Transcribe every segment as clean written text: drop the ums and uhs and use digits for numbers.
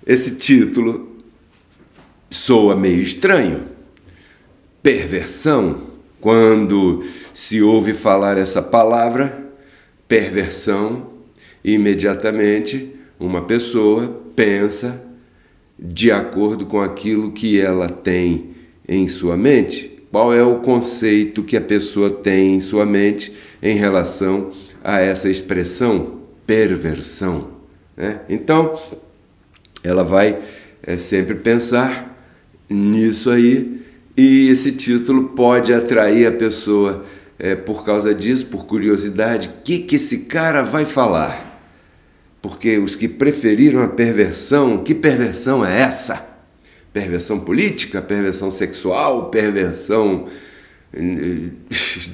Esse título soa meio estranho. Perversão, quando se ouve falar essa palavra, perversão, imediatamente uma pessoa pensa de acordo com aquilo que ela tem em sua mente. Qual é o conceito que a pessoa tem em sua mente em relação a essa expressão perversão, né? Então, ela vai sempre pensar nisso aí, e esse título pode atrair a pessoa por causa disso, por curiosidade. O que esse cara vai falar? Porque os que preferiram a perversão, que perversão é essa? Perversão política, perversão sexual, perversão,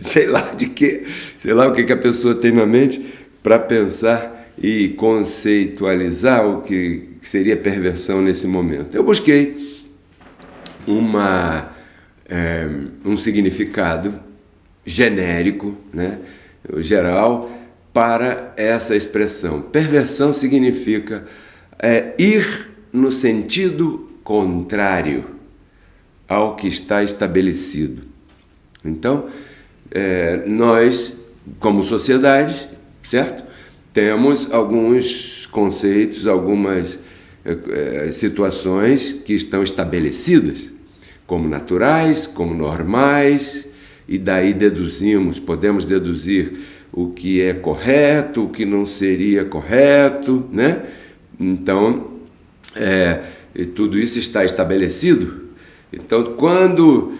sei lá de quê, sei lá o que a pessoa tem na mente para pensar e conceitualizar o que seria perversão nesse momento. Eu busquei um significado genérico, né, geral, para essa expressão. Perversão significa ir no sentido contrário ao que está estabelecido. Então, nós, como sociedade, certo? Temos alguns conceitos, algumas situações que estão estabelecidas como naturais, como normais, e daí podemos deduzir o que é correto, o que não seria correto, né? Então, tudo isso está estabelecido. Então, quando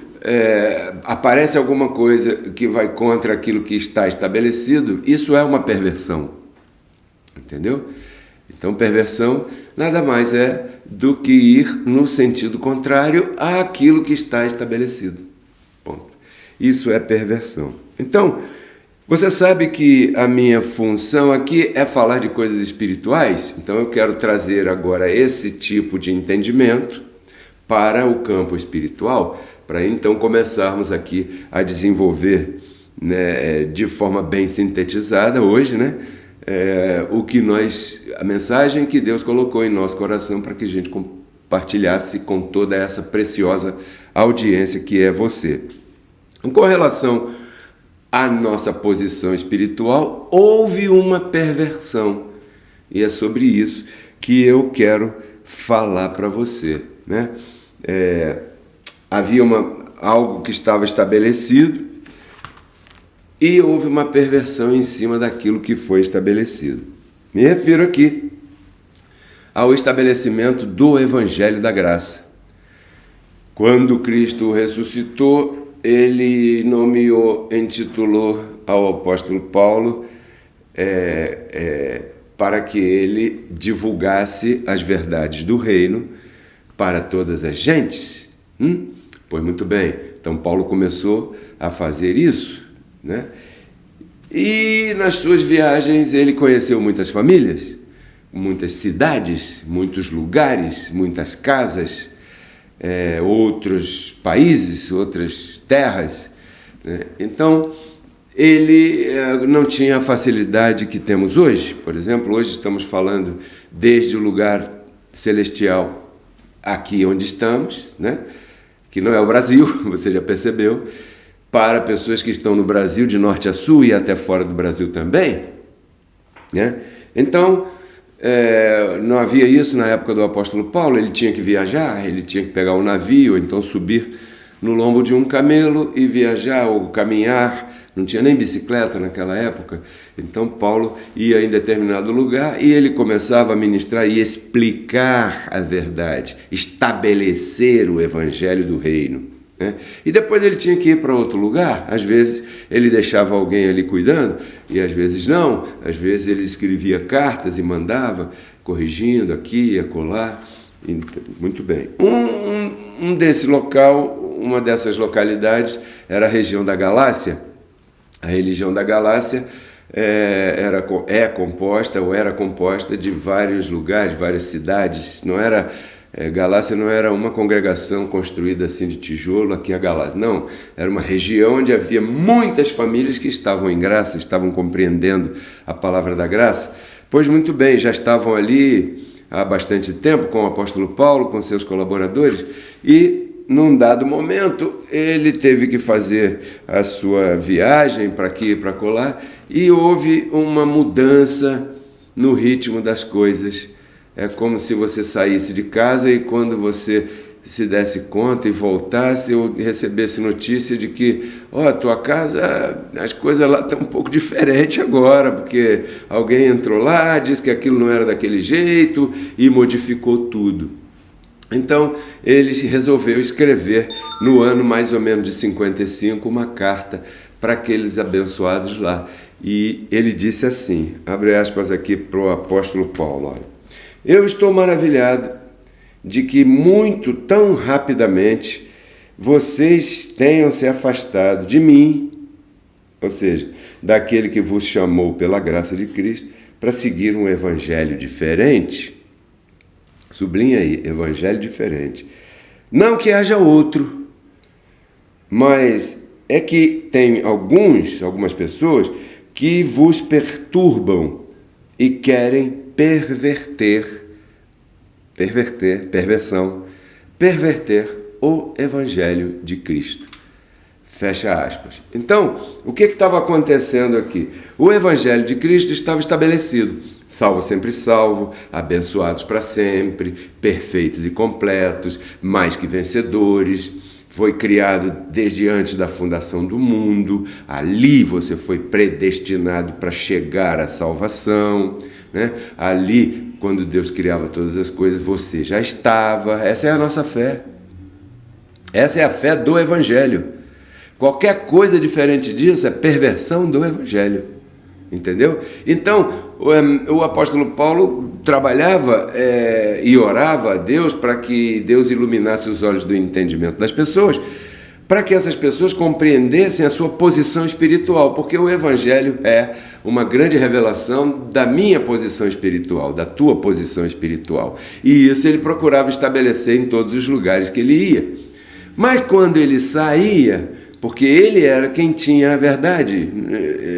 aparece alguma coisa que vai contra aquilo que está estabelecido, isso é uma perversão, entendeu? Então, perversão nada mais é do que ir no sentido contrário àquilo que está estabelecido. Ponto. Isso é perversão. Então, você sabe que a minha função aqui é falar de coisas espirituais, então eu quero trazer agora esse tipo de entendimento para o campo espiritual, para então começarmos aqui a desenvolver, né, de forma bem sintetizada hoje, né, a mensagem que Deus colocou em nosso coração para que a gente compartilhasse com toda essa preciosa audiência que é você. Com relação à nossa posição espiritual, houve uma perversão, e é sobre isso que eu quero falar para você, né? Havia algo que estava estabelecido e houve uma perversão em cima daquilo que foi estabelecido. Me refiro aqui ao estabelecimento do Evangelho da Graça. Quando Cristo ressuscitou, ele intitulou ao apóstolo Paulo para que ele divulgasse as verdades do reino para todas as gentes. Pois muito bem, então Paulo começou a fazer isso, né? E nas suas viagens ele conheceu muitas famílias, muitas cidades, muitos lugares, muitas casas, outros países, outras terras, né? Então, ele não tinha a facilidade que temos hoje. Por exemplo, hoje estamos falando desde o lugar celestial aqui onde estamos, né? Que não é o Brasil, você já percebeu, para pessoas que estão no Brasil de norte a sul e até fora do Brasil também, né? Então, não havia isso na época do apóstolo Paulo. Ele tinha que viajar, ele tinha que pegar um navio, ou então subir no lombo de um camelo e viajar ou caminhar. Não tinha nem bicicleta naquela época. Então Paulo ia em determinado lugar e ele começava a ministrar e explicar a verdade, estabelecer o evangelho do reino, né? E depois ele tinha que ir para outro lugar. Às vezes ele deixava alguém ali cuidando e às vezes não. Às vezes ele escrevia cartas e mandava, corrigindo aqui e acolá. Muito bem. Uma dessas localidades era a região da Galácia. A região da Galácia era composta de vários lugares, várias cidades. Galácia não era uma congregação construída assim de tijolo, aqui a Galácia. Não, era uma região onde havia muitas famílias que estavam em graça, estavam compreendendo a palavra da graça. Pois muito bem, já estavam ali há bastante tempo com o apóstolo Paulo, com seus colaboradores, e num dado momento ele teve que fazer a sua viagem para aqui e para colar, e houve uma mudança no ritmo das coisas. É como se você saísse de casa e quando você se desse conta e voltasse, eu recebesse notícia de que, tua casa, as coisas lá estão um pouco diferentes agora, porque alguém entrou lá, disse que aquilo não era daquele jeito e modificou tudo. Então, ele resolveu escrever, no ano mais ou menos de 55, uma carta para aqueles abençoados lá. E ele disse assim, abre aspas aqui para o apóstolo Paulo, olha, eu estou maravilhado de que tão rapidamente, vocês tenham se afastado de mim, ou seja, daquele que vos chamou pela graça de Cristo, para seguir um evangelho diferente. Sublinha aí, evangelho diferente. Não que haja outro, mas é que tem algumas pessoas que vos perturbam e querem perverter o evangelho de Cristo. Fecha aspas. Então, o que estava acontecendo aqui? O evangelho de Cristo estava estabelecido. Salvo sempre salvo, abençoados para sempre, perfeitos e completos, mais que vencedores. Foi criado desde antes da fundação do mundo. Ali você foi predestinado para chegar à salvação, né? Ali, quando Deus criava todas as coisas, você já estava. Essa é a nossa fé. Essa é a fé do Evangelho. Qualquer coisa diferente disso é perversão do Evangelho. Entendeu? Então, o apóstolo Paulo trabalhava e orava a Deus para que Deus iluminasse os olhos do entendimento das pessoas, para que essas pessoas compreendessem a sua posição espiritual, porque o Evangelho é uma grande revelação da minha posição espiritual, da tua posição espiritual. E isso ele procurava estabelecer em todos os lugares que ele ia. Mas quando ele saía, porque ele era quem tinha a verdade,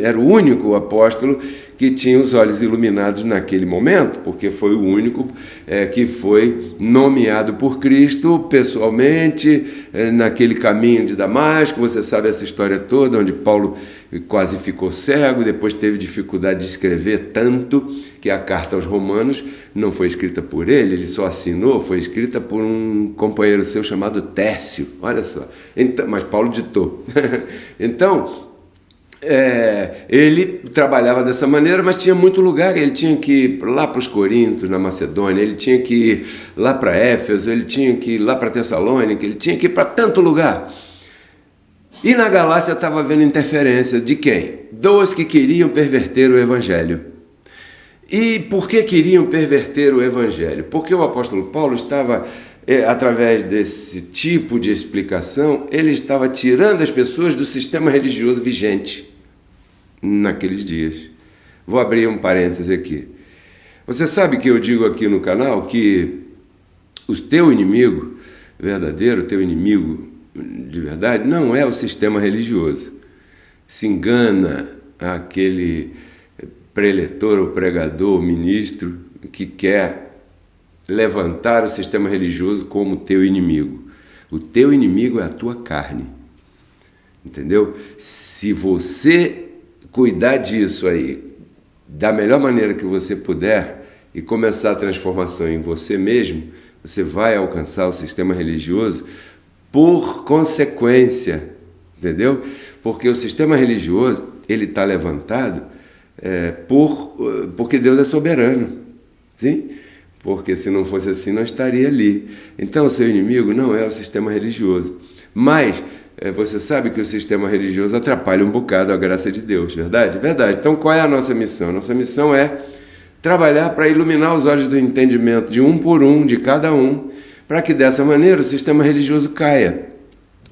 era o único apóstolo que tinha os olhos iluminados naquele momento, porque foi o único que foi nomeado por Cristo pessoalmente naquele caminho de Damasco. Você sabe essa história toda, onde Paulo quase ficou cego, depois teve dificuldade de escrever tanto que a carta aos Romanos não foi escrita por ele só assinou, foi escrita por um companheiro seu chamado Tércio, olha só, então, mas Paulo ditou. Então, ele trabalhava dessa maneira, mas tinha muito lugar, ele tinha que ir lá para os Coríntios, na Macedônia, ele tinha que ir lá para Éfeso, ele tinha que ir lá para Tessalônica, ele tinha que ir para tanto lugar. E na Galácia estava havendo interferência de quem? Dos que queriam perverter o Evangelho. E por que queriam perverter o Evangelho? Porque o apóstolo Paulo estava, através desse tipo de explicação, ele estava tirando as pessoas do sistema religioso vigente naqueles dias. Vou abrir um parêntese aqui. Você sabe que eu digo aqui no canal que o teu inimigo verdadeiro, o teu inimigo de verdade, não é o sistema religioso. Se engana aquele preletor, ou pregador, ou ministro que quer levantar o sistema religioso como teu inimigo. O teu inimigo é a tua carne. Entendeu? Se você cuidar disso aí da melhor maneira que você puder e começar a transformação em você mesmo, você vai alcançar o sistema religioso por consequência, entendeu? Porque o sistema religioso, ele está levantado porque Deus é soberano, sim? Porque se não fosse assim, não estaria ali. Então, o seu inimigo não é o sistema religioso. Mas você sabe que o sistema religioso atrapalha um bocado a graça de Deus, verdade? Verdade. Então, qual é a nossa missão? Nossa missão é trabalhar para iluminar os olhos do entendimento de um por um, de cada um, para que dessa maneira o sistema religioso caia.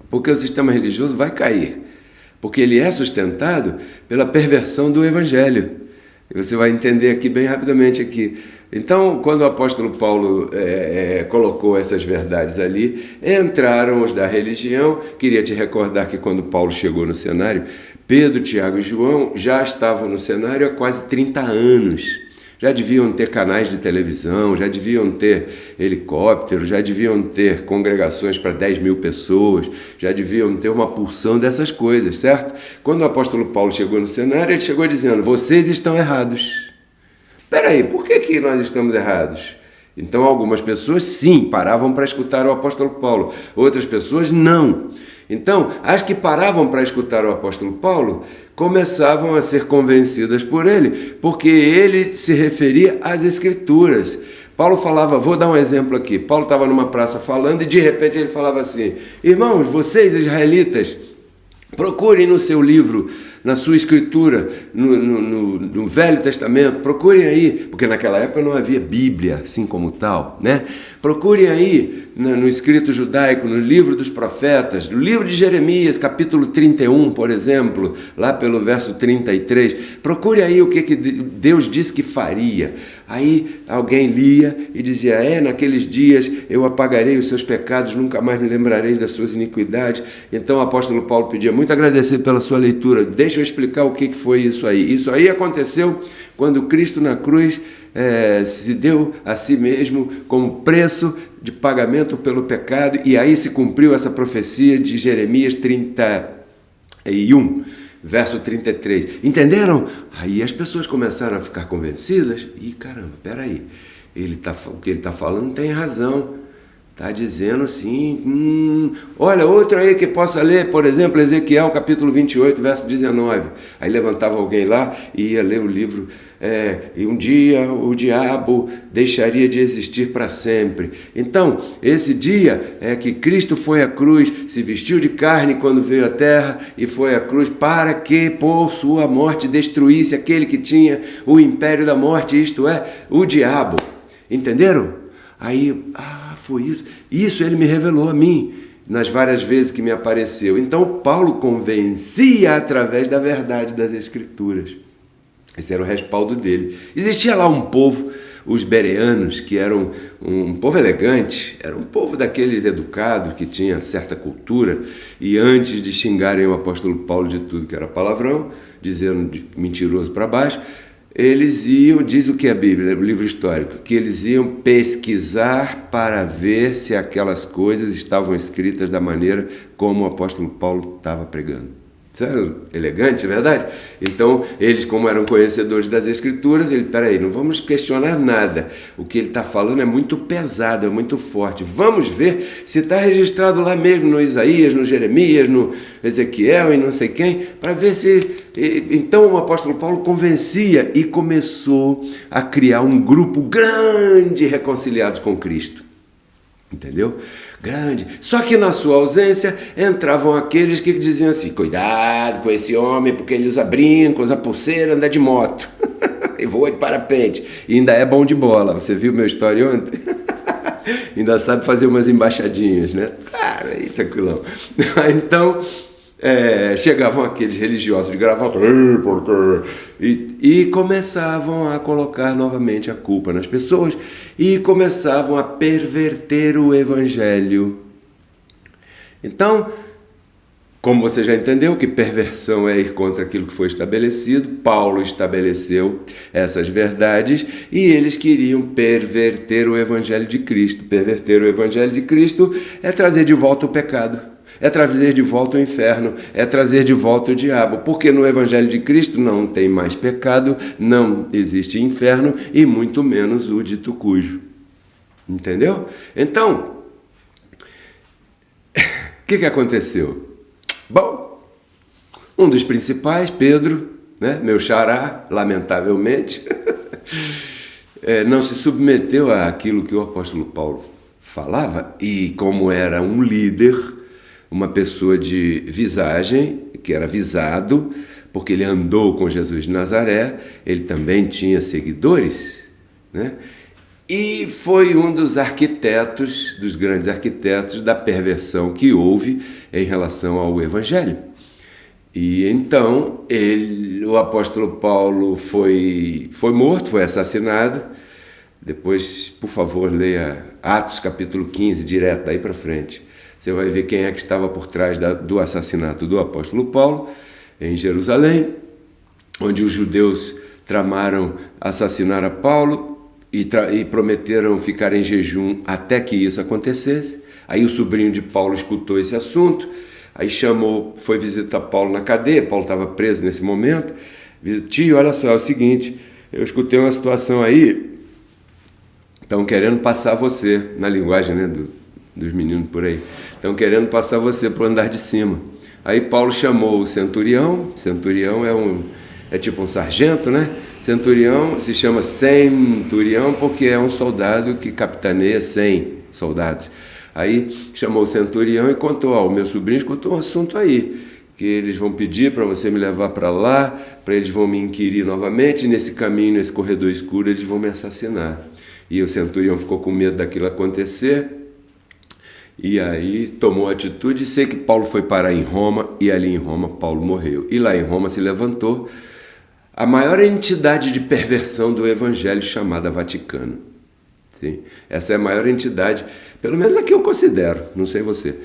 Porque o sistema religioso vai cair. Porque ele é sustentado pela perversão do Evangelho. E você vai entender aqui bem rapidamente aqui. Então, quando o apóstolo Paulo colocou essas verdades ali, entraram os da religião. Queria te recordar que quando Paulo chegou no cenário, Pedro, Tiago e João já estavam no cenário há quase 30 anos. Já deviam ter canais de televisão, já deviam ter helicópteros, já deviam ter congregações para 10 mil pessoas, já deviam ter uma porção dessas coisas, certo? Quando o apóstolo Paulo chegou no cenário, ele chegou dizendo: vocês estão errados. Peraí, por que nós estamos errados? Então algumas pessoas sim, paravam para escutar o apóstolo Paulo, outras pessoas não. Então, as que paravam para escutar o apóstolo Paulo começavam a ser convencidas por ele, porque ele se referia às Escrituras. Paulo falava, vou dar um exemplo aqui, Paulo estava numa praça falando e de repente ele falava assim: irmãos, vocês israelitas, procurem no seu livro, na sua escritura, no Velho Testamento, procurem aí, porque naquela época não havia Bíblia, assim como tal, né? Procurem aí no escrito judaico, no livro dos profetas, no livro de Jeremias, capítulo 31, por exemplo, lá pelo verso 33, procure aí o que Deus disse que faria. Aí alguém lia e dizia: naqueles dias eu apagarei os seus pecados, nunca mais me lembrarei das suas iniquidades. Então o apóstolo Paulo pedia: muito agradecer pela sua leitura, deixa eu explicar o que foi isso aí. Isso aí aconteceu quando Cristo na cruz se deu a si mesmo como preço de pagamento pelo pecado, e aí se cumpriu essa profecia de Jeremias 31, verso 33. Entenderam? Aí as pessoas começaram a ficar convencidas. E caramba, peraí, o que ele está falando tem razão. Está dizendo assim, olha, outro aí que possa ler, por exemplo, Ezequiel capítulo 28, verso 19. Aí levantava alguém lá e ia ler o livro. E um dia o diabo deixaria de existir para sempre. Então, esse dia é que Cristo foi à cruz, se vestiu de carne quando veio à terra e foi à cruz para que por sua morte destruísse aquele que tinha o império da morte, isto é, o diabo. Entenderam? Aí, foi isso. Isso ele me revelou a mim nas várias vezes que me apareceu. Então Paulo convencia através da verdade das Escrituras. Esse era o respaldo dele. Existia lá um povo, os bereanos, que eram um povo elegante, era um povo daqueles educados, que tinha certa cultura, e antes de xingarem o apóstolo Paulo de tudo que era palavrão, dizendo de mentiroso para baixo, eles iam, diz o que é a Bíblia, o livro histórico, que eles iam pesquisar para ver se aquelas coisas estavam escritas da maneira como o apóstolo Paulo estava pregando. Isso era elegante, é verdade? Então, eles, como eram conhecedores das Escrituras, peraí, não vamos questionar nada. O que ele está falando é muito pesado, é muito forte. Vamos ver se está registrado lá mesmo no Isaías, no Jeremias, no Ezequiel e não sei quem, para ver se... Então, o apóstolo Paulo convencia e começou a criar um grupo grande reconciliados com Cristo. Entendeu? Grande. Só que na sua ausência entravam aqueles que diziam assim: cuidado com esse homem, porque ele usa brinco, usa pulseira, anda de moto e voa de parapente, e ainda é bom de bola. Você viu meu story ontem? Ainda sabe fazer umas embaixadinhas, né? Claro, aí tranquilão. Então chegavam aqueles religiosos de gravata e começavam a colocar novamente a culpa nas pessoas e começavam a perverter o evangelho. Então, como você já entendeu que perversão é ir contra aquilo que foi estabelecido, Paulo estabeleceu essas verdades e eles queriam perverter o evangelho de Cristo. Perverter o evangelho de Cristo é trazer de volta o pecado. É trazer de volta o inferno, é trazer de volta o diabo, porque no Evangelho de Cristo não tem mais pecado, não existe inferno e muito menos o dito cujo. Entendeu? Então, o que aconteceu? Bom, um dos principais, Pedro, né, meu xará, lamentavelmente, não se submeteu àquilo que o apóstolo Paulo falava e, como era um líder, uma pessoa de visagem, que era visado, porque ele andou com Jesus de Nazaré, ele também tinha seguidores, né? E foi um dos arquitetos, dos grandes arquitetos da perversão que houve em relação ao Evangelho. E então o apóstolo Paulo foi morto, foi assassinado. Depois, por favor, leia Atos capítulo 15, direto daí para frente. Você vai ver quem é que estava por trás do assassinato do apóstolo Paulo em Jerusalém, onde os judeus tramaram assassinar a Paulo e prometeram ficar em jejum até que isso acontecesse. Aí o sobrinho de Paulo escutou esse assunto, aí chamou, foi visitar Paulo na cadeia. Paulo estava preso nesse momento. Tio, olha só, é o seguinte, eu escutei uma situação aí, estão querendo passar você, na linguagem, né, dos meninos por aí, estão querendo passar você para o andar de cima. Aí Paulo chamou o centurião é tipo um sargento, né? Centurião se chama centurião porque é um soldado que capitaneia 100 soldados. Aí chamou o centurião e contou, o meu sobrinho escutou um assunto aí, que eles vão pedir para você me levar para lá, para eles vão me inquirir novamente, e nesse caminho, nesse corredor escuro, eles vão me assassinar. E o centurião ficou com medo daquilo acontecer, e aí tomou atitude. Sei que Paulo foi parar em Roma, e ali em Roma Paulo morreu. E lá em Roma se levantou a maior entidade de perversão do Evangelho, chamada Vaticano. Sim, essa é a maior entidade, pelo menos a que eu considero, não sei você,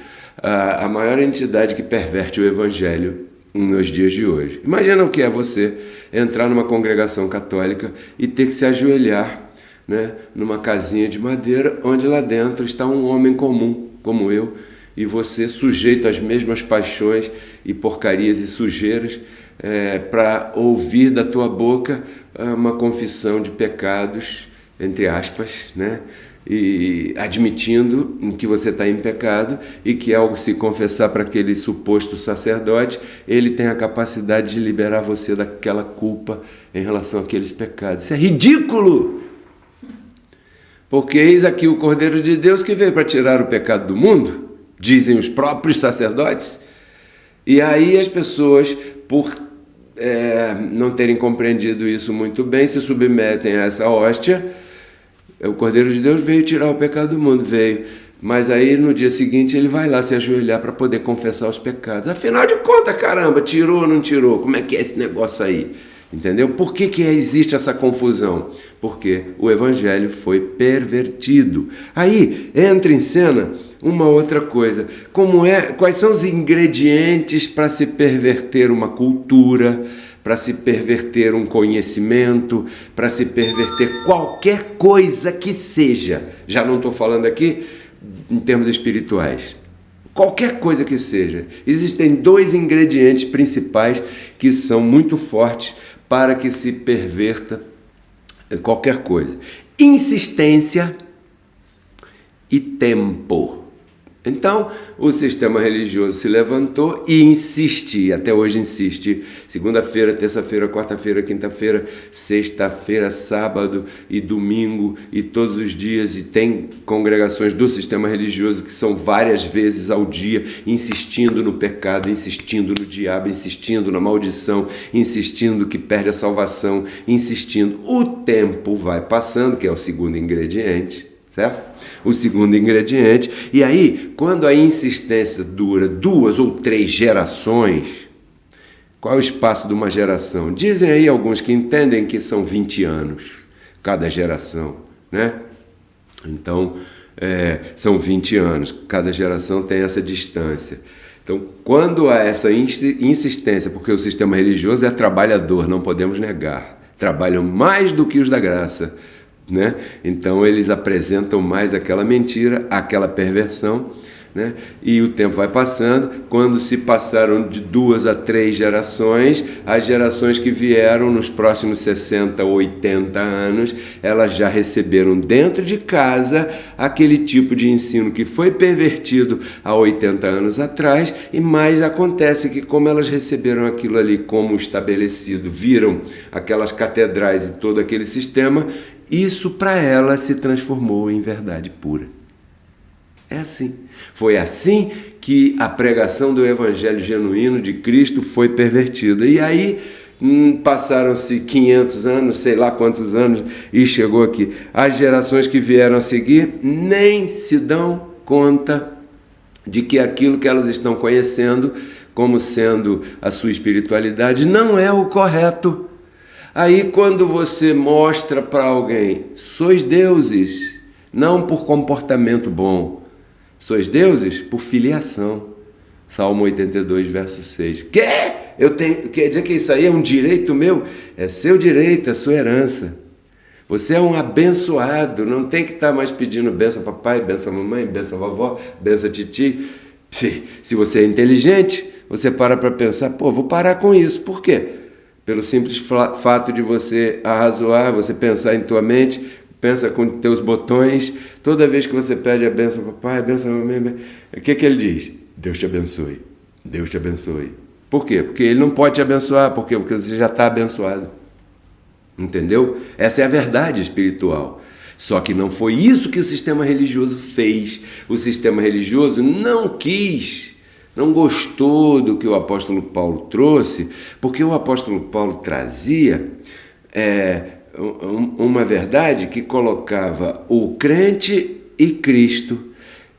a maior entidade que perverte o Evangelho nos dias de hoje. Imagina o que é você entrar numa congregação católica e ter que se ajoelhar, né, numa casinha de madeira, onde lá dentro está um homem comum, como eu, e você sujeito às mesmas paixões e porcarias e sujeiras, para ouvir da tua boca uma confissão de pecados, entre aspas, né? E admitindo que você está em pecado e que ao se confessar para aquele suposto sacerdote, ele tem a capacidade de liberar você daquela culpa em relação àqueles pecados. Isso é ridículo! Porque eis aqui o Cordeiro de Deus que veio para tirar o pecado do mundo, dizem os próprios sacerdotes. E aí as pessoas, por não terem compreendido isso muito bem, se submetem a essa hóstia. O Cordeiro de Deus veio tirar o pecado do mundo, veio. Mas aí no dia seguinte ele vai lá se ajoelhar para poder confessar os pecados. Afinal de contas, caramba, tirou ou não tirou? Como é que é esse negócio aí? Entendeu? Por que existe essa confusão? Porque o Evangelho foi pervertido. Aí entra em cena uma outra coisa. Quais são os ingredientes para se perverter uma cultura, para se perverter um conhecimento, para se perverter qualquer coisa que seja? Já não estou falando aqui em termos espirituais. Qualquer coisa que seja. Existem dois ingredientes principais que são muito fortes para que se perverta qualquer coisa: insistência e tempo. Então, o sistema religioso se levantou e insiste, até hoje insiste, segunda-feira, terça-feira, quarta-feira, quinta-feira, sexta-feira, sábado e domingo e todos os dias, e tem congregações do sistema religioso que são várias vezes ao dia, insistindo no pecado, insistindo no diabo, insistindo na maldição, insistindo que perde a salvação, insistindo. O tempo vai passando, que é o segundo ingrediente, certo? O segundo ingrediente. E aí, quando a insistência dura 2 ou 3 gerações, qual é o espaço de uma geração? Dizem aí alguns que entendem que são 20 anos cada geração, né? Então, são 20 anos, cada geração tem essa distância. Então, quando há essa insistência, porque o sistema religioso é trabalhador, não podemos negar, trabalham mais do que os da graça, né? Então eles apresentam mais aquela mentira, aquela perversão, né? E o tempo vai passando. Quando se passaram de 2 a 3 gerações, as gerações que vieram nos próximos 60 ou 80 anos, elas já receberam dentro de casa aquele tipo de ensino que foi pervertido há 80 anos atrás. E mais acontece que, como elas receberam aquilo ali como estabelecido, viram aquelas catedrais e todo aquele sistema, isso para ela se transformou em verdade pura. É assim. Foi assim que a pregação do Evangelho genuíno de Cristo foi pervertida. E aí passaram-se 500 anos, sei lá quantos anos, e chegou aqui. As gerações que vieram a seguir nem se dão conta de que aquilo que elas estão conhecendo como sendo a sua espiritualidade não é o correto. Aí quando você mostra para alguém, sois deuses, não por comportamento bom, sois deuses por filiação. Salmo 82, verso 6. Quer dizer que isso aí é um direito meu? É seu direito, é sua herança. Você é um abençoado, não tem que estar mais pedindo benção papai, benção mamãe, benção vovó, benção titi. Se você é inteligente, você para pensar, vou parar com isso. Por quê? Pelo simples fato de você arrazoar, você pensar em tua mente, pensa com teus botões, toda vez que você pede a benção papai, a benção mamãe, o que ele diz? Deus te abençoe, Deus te abençoe. Por quê? Porque ele não pode te abençoar, porque você já está abençoado. Entendeu? Essa é a verdade espiritual. Só que não foi isso que o sistema religioso fez. O sistema religioso não quis, não gostou do que o apóstolo Paulo trouxe, porque o apóstolo Paulo trazia uma verdade que colocava o crente e Cristo.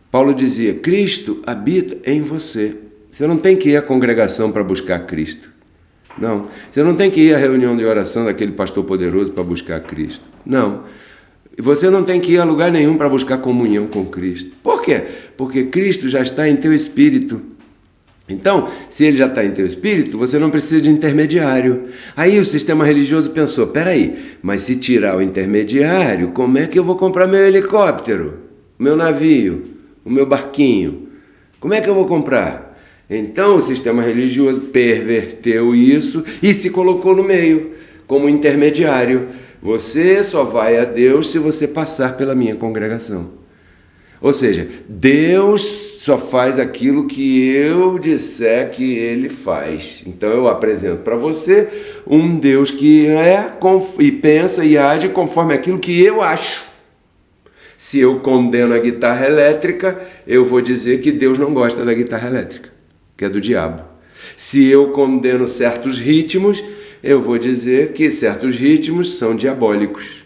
Paulo dizia, Cristo habita em você. Você não tem que ir à congregação para buscar Cristo. Não. Você não tem que ir à reunião de oração daquele pastor poderoso para buscar Cristo. Não. Você não tem que ir a lugar nenhum para buscar comunhão com Cristo. Por quê? Porque Cristo já está em teu espírito. Então, se ele já está em teu espírito, você não precisa de intermediário. Aí o sistema religioso pensou, peraí, mas se tirar o intermediário, como é que eu vou comprar meu helicóptero, meu navio, o meu barquinho? Como é que eu vou comprar? Então o sistema religioso perverteu isso e se colocou no meio, como intermediário. Você só vai a Deus se você passar pela minha congregação. Ou seja, Deus só faz aquilo que eu disser que ele faz. Então eu apresento para você um Deus que e pensa e age conforme aquilo que eu acho. Se eu condeno a guitarra elétrica, eu vou dizer que Deus não gosta da guitarra elétrica, que é do diabo. Se eu condeno certos ritmos, eu vou dizer que certos ritmos são diabólicos.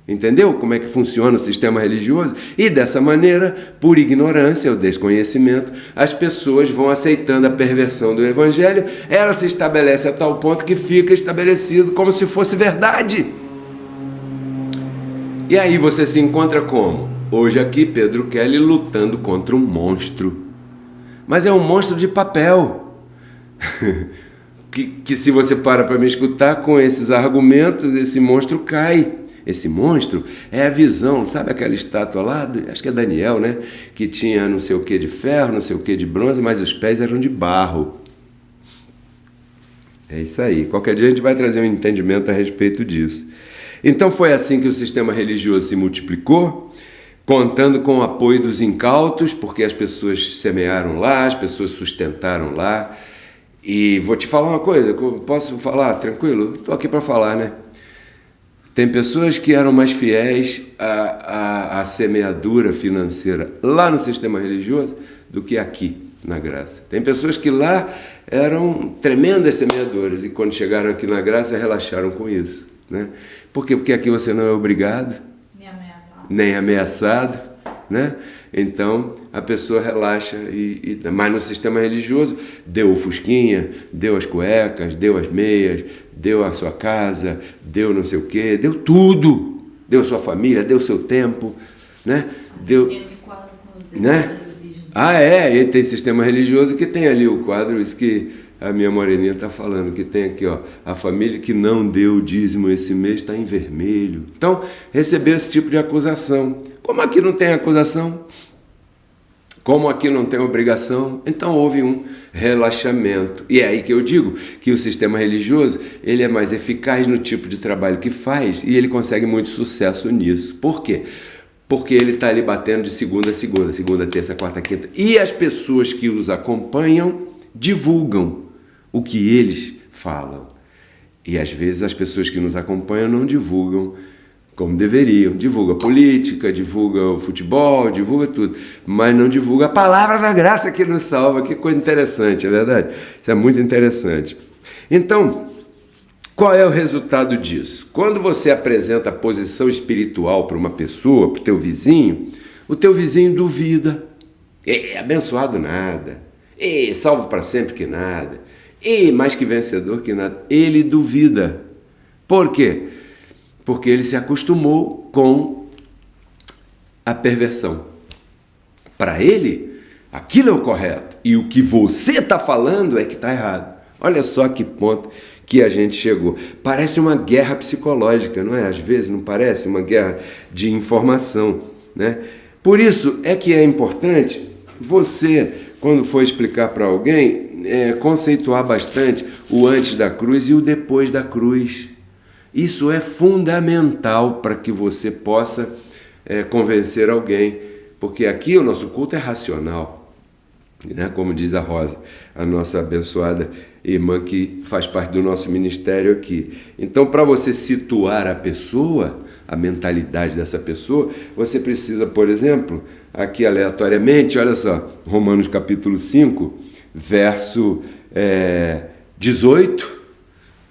Entendeu como é que funciona o sistema religioso? E dessa maneira, por ignorância ou desconhecimento, as pessoas vão aceitando a perversão do evangelho, ela se estabelece a tal ponto que fica estabelecido como se fosse verdade. E aí você se encontra como? Hoje aqui, Pedro Kelly lutando contra um monstro. Mas é um monstro de papel. que se você para me escutar com esses argumentos, esse monstro cai. Esse monstro é a visão, sabe aquela estátua lá, acho que é Daniel, né? Que tinha não sei o que de ferro, não sei o que de bronze, mas os pés eram de barro. É isso aí. Qualquer dia a gente vai trazer um entendimento a respeito disso. Então foi assim que o sistema religioso se multiplicou, contando com o apoio dos incautos, porque as pessoas semearam lá, as pessoas sustentaram lá. E vou te falar uma coisa, posso falar tranquilo? Estou aqui para falar, né? Tem pessoas que eram mais fiéis à semeadura financeira lá no sistema religioso do que aqui na graça. Tem pessoas que lá eram tremendas semeadoras e quando chegaram aqui na graça relaxaram com isso, né? Por quê? Porque aqui você não é obrigado, nem ameaçado, né? Então a pessoa relaxa, mas no sistema religioso deu o fusquinha, deu as cuecas, deu as meias, deu a sua casa, deu não sei o quê, deu tudo, deu sua família, deu seu tempo, né? Deu, né? E tem sistema religioso que tem ali o quadro, isso que a minha moreninha está falando, que tem aqui, ó, a família que não deu o dízimo esse mês está em vermelho. Então, recebeu esse tipo de acusação. Como aqui não tem acusação, como aqui não tem obrigação, então houve um relaxamento. E é aí que eu digo que o sistema religioso ele é mais eficaz no tipo de trabalho que faz e ele consegue muito sucesso nisso. Por quê? Porque ele está ali batendo de segunda a segunda, segunda, terça, quarta, quinta. E as pessoas que os acompanham divulgam o que eles falam. E às vezes as pessoas que nos acompanham não divulgam como deveriam. Divulga política, divulga o futebol, divulga tudo, mas não divulga a palavra da graça que nos salva. Que coisa interessante, é verdade? Isso é muito interessante. Então, qual é o resultado disso? Quando você apresenta a posição espiritual para uma pessoa, para o teu vizinho duvida. Abençoado nada. Salvo para sempre que nada. Mais que vencedor que nada. Ele duvida. Por quê? Porque ele se acostumou com a perversão. Para ele, aquilo é o correto. e o que você está falando é que está errado. Olha só que ponto que a gente chegou. Parece uma guerra psicológica, não é? Às vezes não parece uma guerra de informação, né? Por isso é que é importante você, quando for explicar para alguém, conceituar bastante o antes da cruz e o depois da cruz. Isso é fundamental para que você possa convencer alguém, porque aqui o nosso culto é racional, né? Como diz a Rosa, a nossa abençoada irmã que faz parte do nosso ministério aqui. Então, para você situar a pessoa, a mentalidade dessa pessoa, você precisa, por exemplo, aqui aleatoriamente, olha só, Romanos capítulo 5, verso 18,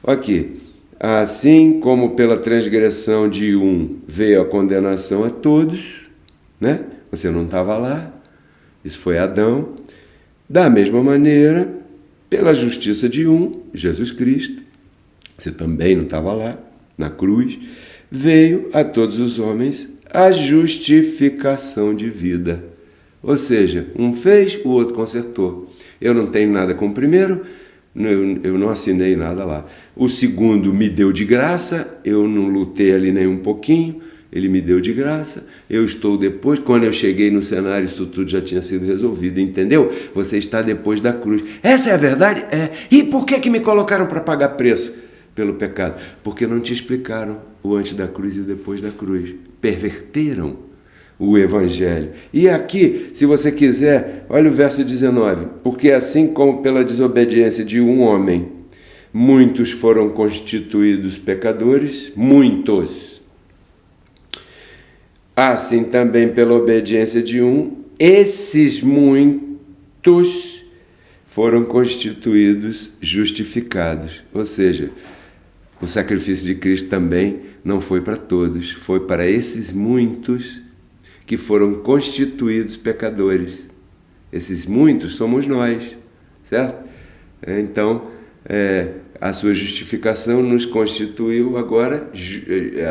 aqui. Assim como pela transgressão de um veio a condenação a todos, né? Você não estava lá, isso foi Adão. Da mesma maneira, pela justiça de um, Jesus Cristo, você também não estava lá, na cruz, veio a todos os homens a justificação de vida. Ou seja, um fez, o outro consertou. Eu não tenho nada com o primeiro, eu não assinei nada lá. O segundo me deu de graça, eu não lutei ali nem um pouquinho, ele me deu de graça, eu estou depois, quando eu cheguei no cenário, isso tudo já tinha sido resolvido, entendeu? Você está depois da cruz. Essa é a verdade? É. E por que me colocaram para pagar preço pelo pecado? Porque não te explicaram o antes da cruz e o depois da cruz. Perverteram o Evangelho. E aqui, se você quiser, olha o verso 19. Porque assim como pela desobediência de um homem, muitos foram constituídos pecadores, muitos. Assim também pela obediência de um, esses muitos foram constituídos justificados. Ou seja, o sacrifício de Cristo também não foi para todos, foi para esses muitos que foram constituídos pecadores. Esses muitos somos nós, certo? Então, a sua justificação nos constituiu agora,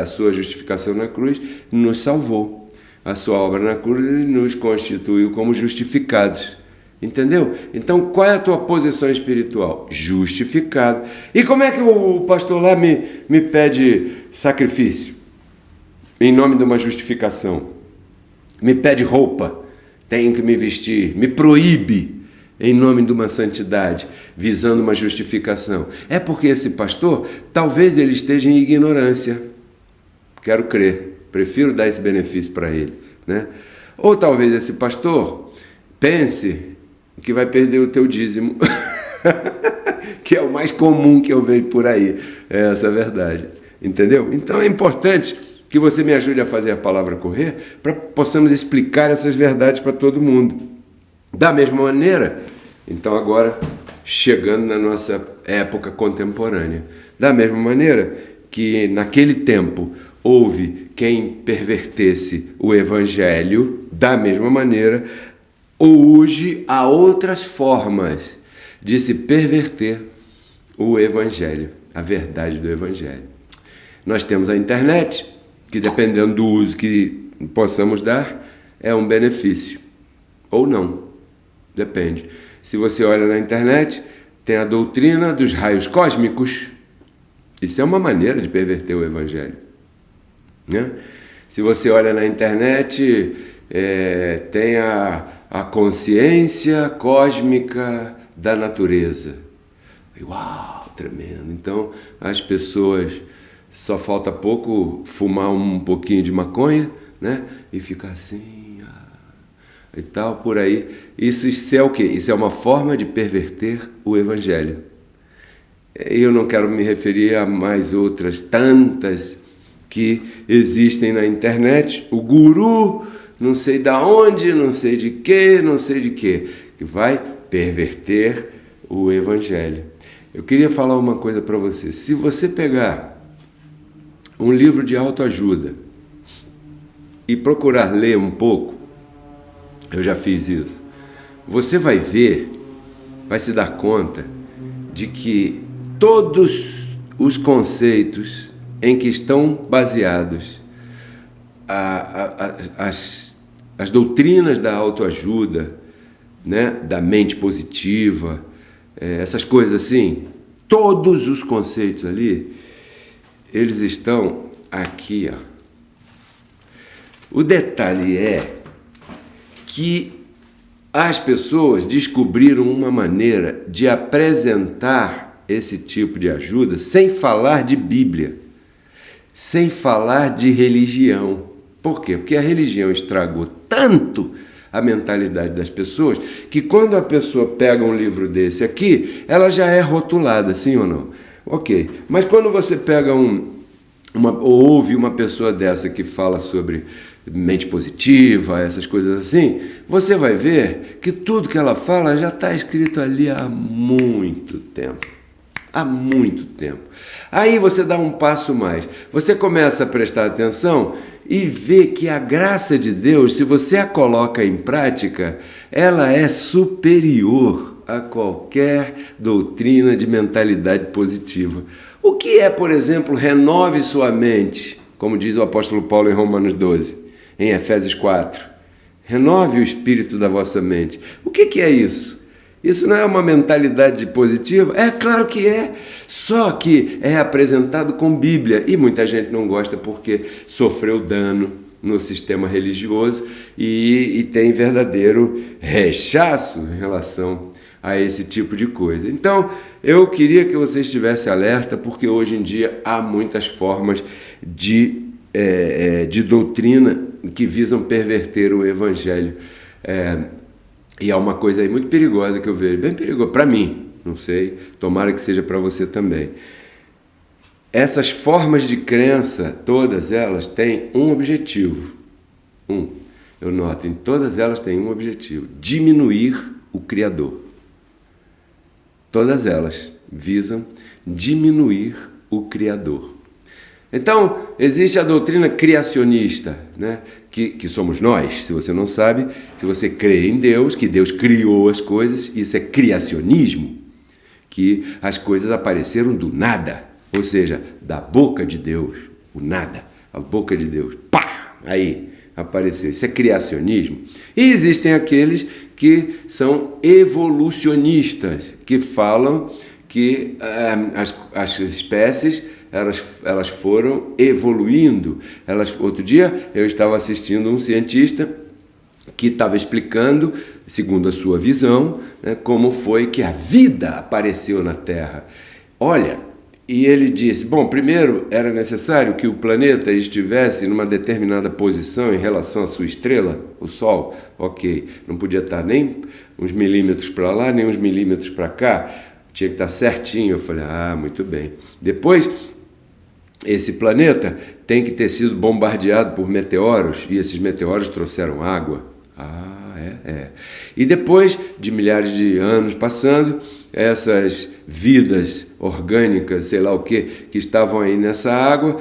a sua justificação na cruz nos salvou. A sua obra na cruz nos constituiu como justificados. Entendeu? Então, qual é a tua posição espiritual? Justificado. E como é que o pastor lá me pede sacrifício? Em nome de uma justificação. Me pede roupa, tenho que me vestir, me proíbe em nome de uma santidade, visando uma justificação. É porque esse pastor, talvez ele esteja em ignorância. Quero crer, prefiro dar esse benefício para ele, né? Ou talvez esse pastor pense que vai perder o teu dízimo, que é o mais comum que eu vejo por aí, é essa a verdade, entendeu? Então é importante que você me ajude a fazer a palavra correr, para que possamos explicar essas verdades para todo mundo. Da mesma maneira, então agora, chegando na nossa época contemporânea, da mesma maneira que naquele tempo houve quem pervertesse o Evangelho, da mesma maneira, hoje há outras formas de se perverter o Evangelho, a verdade do Evangelho. Nós temos a internet, que dependendo do uso que possamos dar, é um benefício. Ou não, depende. Se você olha na internet, tem a doutrina dos raios cósmicos. Isso é uma maneira de perverter o Evangelho, né? Se você olha na internet, tem a consciência cósmica da natureza. Uau, tremendo. Então, as pessoas... Só falta pouco fumar um pouquinho de maconha, né? E ficar assim, e tal, por aí. Isso é o quê? Isso é uma forma de perverter o Evangelho. Eu não quero me referir a mais outras tantas que existem na internet. O guru, não sei da onde, não sei de quê, que vai perverter o Evangelho. Eu queria falar uma coisa para você. Se você pegar um livro de autoajuda e procurar ler um pouco, eu já fiz isso, você vai ver, vai se dar conta de que todos os conceitos em que estão baseados as doutrinas da autoajuda, né, da mente positiva, essas coisas assim, todos os conceitos ali, eles estão aqui, ó. O detalhe é que as pessoas descobriram uma maneira de apresentar esse tipo de ajuda sem falar de Bíblia, sem falar de religião. Por quê? Porque a religião estragou tanto a mentalidade das pessoas que quando a pessoa pega um livro desse aqui, ela já é rotulada, sim ou não? Ok, mas quando você pega ou ouve uma pessoa dessa que fala sobre mente positiva, essas coisas assim, você vai ver que tudo que ela fala já está escrito ali há muito tempo. Há muito tempo. Aí você dá um passo mais. Você começa a prestar atenção e vê que a graça de Deus, se você a coloca em prática, ela é superior a qualquer doutrina de mentalidade positiva. O que é, por exemplo, renove sua mente, como diz o apóstolo Paulo em Romanos 12, em Efésios 4. Renove o espírito da vossa mente. O que é isso? Isso não é uma mentalidade positiva? É claro que é, só que é apresentado com Bíblia e muita gente não gosta porque sofreu dano no sistema religioso e tem verdadeiro rechaço em relação a esse tipo de coisa. Então, eu queria que você estivesse alerta porque hoje em dia há muitas formas de doutrina que visam perverter o Evangelho. E é uma coisa aí muito perigosa que eu vejo, bem perigosa para mim, não sei, tomara que seja para você também. Essas formas de crença, todas elas têm um objetivo. Eu noto, em todas elas têm um objetivo: diminuir o Criador. Todas elas visam diminuir o Criador. Então, existe a doutrina criacionista, né? Que somos nós. Se você não sabe, se você crê em Deus, que Deus criou as coisas, isso é criacionismo, que as coisas apareceram do nada, ou seja, da boca de Deus, o nada, a boca de Deus, pá, aí apareceu. Isso é criacionismo. E existem aqueles que são evolucionistas, que falam que as espécies elas foram evoluindo. Outro dia eu estava assistindo um cientista que estava explicando, segundo a sua visão, né, como foi que a vida apareceu na Terra. Olha, e ele disse, bom, primeiro era necessário que o planeta estivesse numa determinada posição em relação à sua estrela, o Sol, ok, não podia estar nem uns milímetros para lá, nem uns milímetros para cá, tinha que estar certinho. Eu falei, muito bem. Depois, esse planeta tem que ter sido bombardeado por meteoros, e esses meteoros trouxeram água. E depois de milhares de anos passando, essas vidas orgânicas, sei lá o que estavam aí nessa água,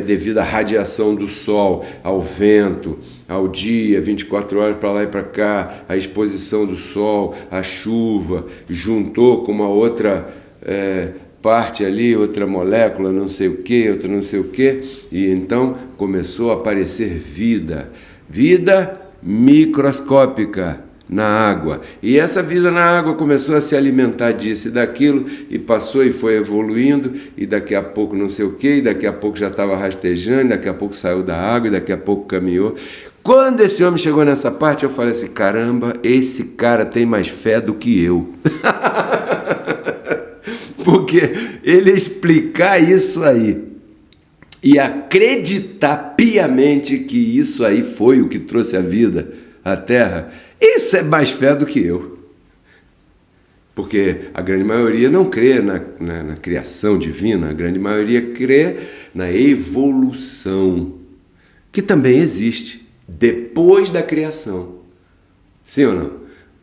devido à radiação do Sol, ao vento, ao dia, 24 horas para lá e para cá, a exposição do Sol, a chuva, juntou com uma outra parte ali, outra molécula, não sei o que, outra não sei o que, e então começou a aparecer vida microscópica na água. E essa vida na água começou a se alimentar disso e daquilo, e passou e foi evoluindo, e daqui a pouco não sei o que, e daqui a pouco já estava rastejando, daqui a pouco saiu da água, e daqui a pouco caminhou. Quando esse homem chegou nessa parte, eu falei assim, caramba, esse cara tem mais fé do que eu. Porque ele explicar isso aí e acreditar piamente que isso aí foi o que trouxe a vida à Terra, isso é mais fé do que eu. Porque a grande maioria não crê na criação divina, a grande maioria crê na evolução, que também existe depois da criação. Sim ou não?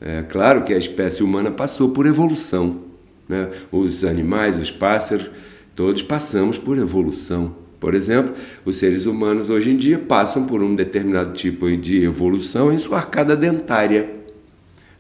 É claro que a espécie humana passou por evolução. Né? Os animais, os pássaros, todos passamos por evolução. Por exemplo, os seres humanos hoje em dia passam por um determinado tipo de evolução em sua arcada dentária.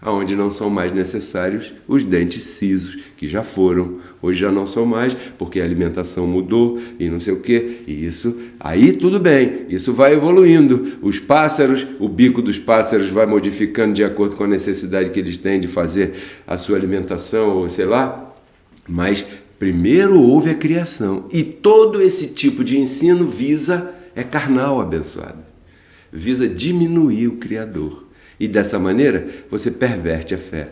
onde não são mais necessários os dentes cisos, que já foram, hoje já não são mais, porque a alimentação mudou e não sei o quê, e isso, aí tudo bem, isso vai evoluindo. Os pássaros, o bico dos pássaros vai modificando de acordo com a necessidade que eles têm de fazer a sua alimentação, ou sei lá, mas primeiro houve a criação, e todo esse tipo de ensino é carnal, abençoado, visa diminuir o Criador. E dessa maneira, você perverte a fé.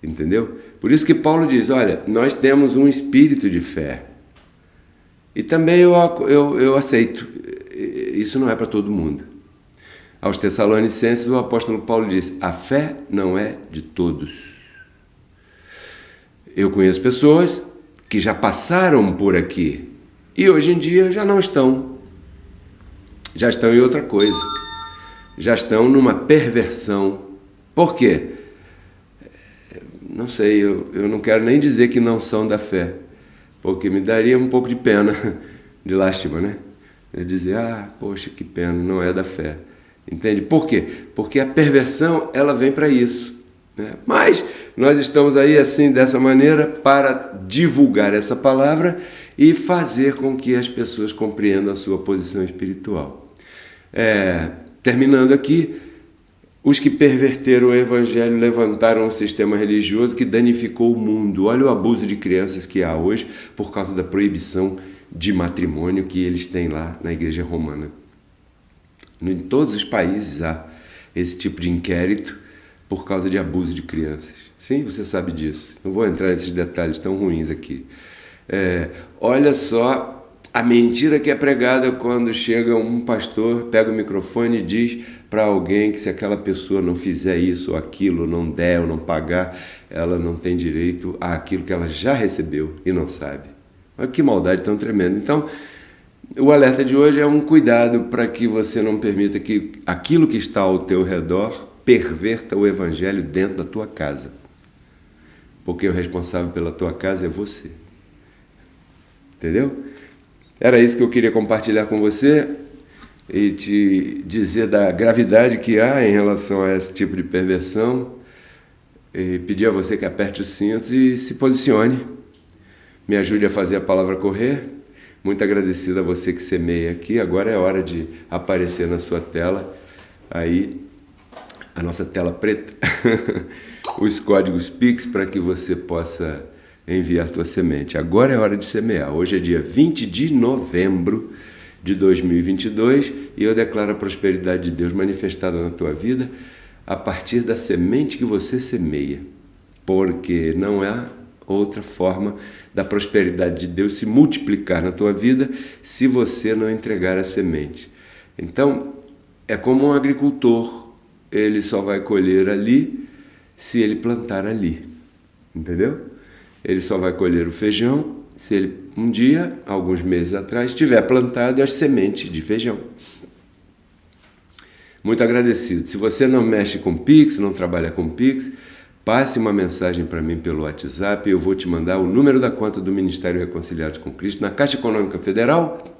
Entendeu? Por isso que Paulo diz, olha, nós temos um espírito de fé. E também eu aceito. Isso não é para todo mundo. Aos Tessalonicenses, o apóstolo Paulo diz, a fé não é de todos. Eu conheço pessoas que já passaram por aqui e hoje em dia já não estão. Já estão em outra coisa. Já estão numa perversão. Por quê? Não sei, eu não quero nem dizer que não são da fé, porque me daria um pouco de pena, de lástima, né? Eu dizer, poxa, que pena, não é da fé. Entende? Por quê? Porque a perversão, ela vem para isso, né? Mas nós estamos aí assim, dessa maneira, para divulgar essa palavra e fazer com que as pessoas compreendam a sua posição espiritual. Terminando aqui, os que perverteram o evangelho levantaram um sistema religioso que danificou o mundo. Olha o abuso de crianças que há hoje por causa da proibição de matrimônio que eles têm lá na igreja romana. Em todos os países há esse tipo de inquérito por causa de abuso de crianças. Sim, você sabe disso. Não vou entrar nesses detalhes tão ruins aqui. Olha só a mentira que é pregada quando chega um pastor, pega o microfone e diz para alguém que se aquela pessoa não fizer isso ou aquilo, não der ou não pagar, ela não tem direito àquilo que ela já recebeu e não sabe. Olha que maldade tão tremenda. Então, o alerta de hoje é um cuidado para que você não permita que aquilo que está ao teu redor perverta o evangelho dentro da tua casa. Porque o responsável pela tua casa é você. Entendeu? Era isso que eu queria compartilhar com você e te dizer da gravidade que há em relação a esse tipo de perversão e pedir a você que aperte os cintos e se posicione. Me ajude a fazer a palavra correr. Muito agradecido a você que semeia aqui. Agora é hora de aparecer na sua tela, aí a nossa tela preta, os códigos Pix para que você possa enviar tua semente. Agora é hora de semear. Hoje é dia 20 de novembro de 2022 e eu declaro a prosperidade de Deus manifestada na tua vida a partir da semente que você semeia, porque não há outra forma da prosperidade de Deus se multiplicar na tua vida se você não entregar a semente. Então, é como um agricultor, ele só vai colher ali se ele plantar ali, entendeu? Ele só vai colher o feijão se ele, um dia, alguns meses atrás, tiver plantado as sementes de feijão. Muito agradecido. Se você não mexe com Pix, não trabalha com Pix, passe uma mensagem para mim pelo WhatsApp, eu vou te mandar o número da conta do Ministério Reconciliados com Cristo na Caixa Econômica Federal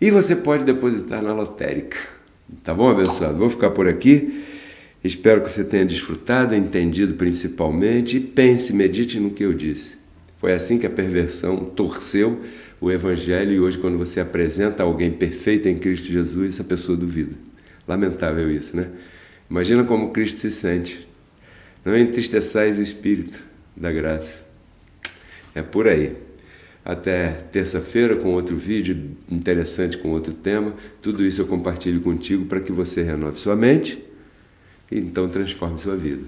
e você pode depositar na lotérica. Tá bom, abençoado? Vou ficar por aqui. Espero que você tenha desfrutado, entendido principalmente, e pense, medite no que eu disse. Foi assim que a perversão torceu o Evangelho e hoje quando você apresenta alguém perfeito em Cristo Jesus, essa pessoa duvida. Lamentável isso, né? Imagina como Cristo se sente. Não entristeçais o Espírito da graça. É por aí. Até terça-feira com outro vídeo interessante, com outro tema. Tudo isso eu compartilho contigo para que você renove sua mente e então transforme sua vida.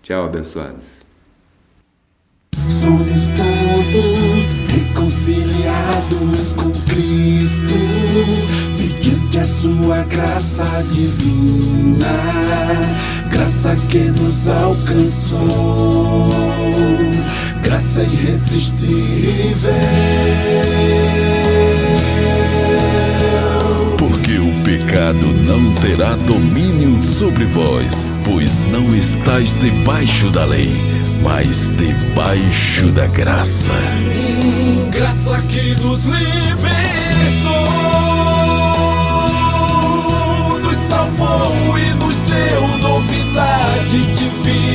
Tchau, abençoados. Somos todos reconciliados com Cristo, mediante a sua graça divina, graça que nos alcançou, graça irresistível. Porque o pecado não terá domínio sobre vós, pois não estáis debaixo da lei, mas debaixo da graça. Graça que nos libertou, nos salvou e nos deu novidade de vida.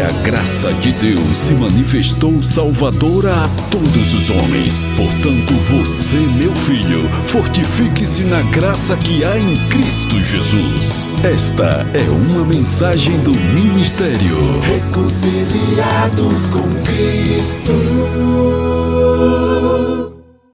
a graça de Deus se manifestou salvadora a todos os homens. Portanto, você, meu filho, fortifique-se na graça que há em Cristo Jesus. Esta é uma mensagem do ministério Reconciliados com Cristo.